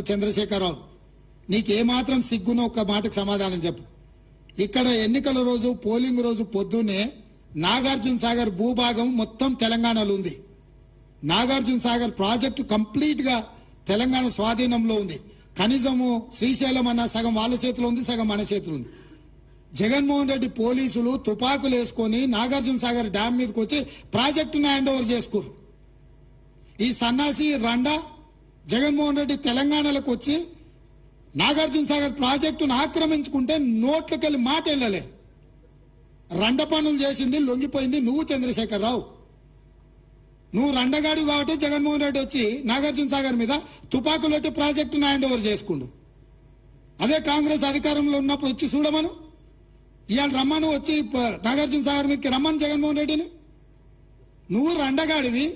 చంద్రశేఖరరావు, నీకేమాత్రం సిగ్గునో ఒక్క మాటకు సమాధానం చెప్పు. ఇక్కడ ఎన్నికల రోజు పోలింగ్ రోజు పొద్దున్నే నాగార్జున సాగర్ భూభాగం మొత్తం తెలంగాణలో ఉంది. నాగార్జున సాగర్ ప్రాజెక్టు కంప్లీట్ గా తెలంగాణ స్వాధీనంలో ఉంది. కనీసము శ్రీశైలం అన్న సగం వాళ్ళ చేతిలో ఉంది, సగం మన చేతిలో ఉంది. జగన్మోహన్ రెడ్డి పోలీసులు తుపాకులు వేసుకొని నాగార్జున సాగర్ డ్యామ్ మీదకి వచ్చి ప్రాజెక్టును హ్యాండ్ ఓవర్ చేసుకోరు. ఈ సన్నాసి రండా జగన్మోహన్ రెడ్డి తెలంగాణలోకి వచ్చి నాగార్జున సాగర్ ప్రాజెక్టును ఆక్రమించుకుంటే నోట్లకెళ్ళి మాట వెళ్ళలే. రండ పనులు చేసింది, లొంగిపోయింది నువ్వు చంద్రశేఖరరావు. నువ్వు రండగాడు కాబట్టి జగన్మోహన్ రెడ్డి వచ్చి నాగార్జున సాగర్ మీద తుపాకులు పెట్టి ప్రాజెక్టును హ్యాండ్ ఓవర్ చేసుకుండు. అదే కాంగ్రెస్ అధికారంలో ఉన్నప్పుడు వచ్చి చూడమను, ఇవాళ రమ్మను, వచ్చి నాగార్జున సాగర్ మీదకి రమ్మను జగన్మోహన్ రెడ్డిని. నువ్వు రండగాడివి,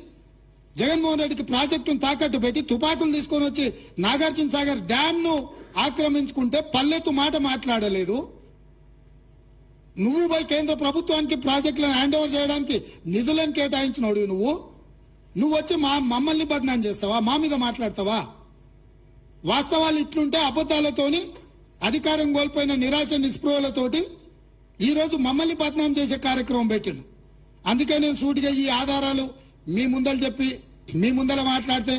జగన్మోహన్ రెడ్డికి ప్రాజెక్టును తాకట్టు పెట్టి తుపాకులు తీసుకొని వచ్చి నాగార్జున సాగర్ డ్యామ్ ను ఆక్రమించుకుంటే పల్లెత్తు మాట మాట్లాడలేదు. నువ్వు పోయి కేంద్ర ప్రభుత్వానికి ప్రాజెక్టులను హ్యాండ్ ఓవర్ చేయడానికి నిధులను కేటాయించినోడు నువ్వు వచ్చి మమ్మల్ని బదనాం చేస్తావా? మా మీద మాట్లాడతావా? వాస్తవాలు ఇట్లుంటే అబద్ధాలతోని అధికారం కోల్పోయిన నిరాశ నిస్పృహలతోటి ఈ రోజు మమ్మల్ని బదనాం చేసే కార్యక్రమం పెట్టిండు. అందుకే నేను సూటిగా ఈ ఆధారాలు మీ ముందర చెప్పి మీ ముందర మాట్లాడితే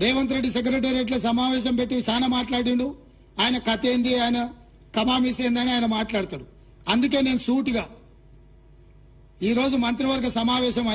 రేవంత్ రెడ్డి సెక్రటేరియట్ లో సమావేశం పెట్టి చాలా మాట్లాడిండు. ఆయన కథ ఏంది, ఆయన కమామీస్ ఏందని ఆయన మాట్లాడతాడు. అందుకే నేను సూటిగా ఈ రోజు మంత్రివర్గ సమావేశం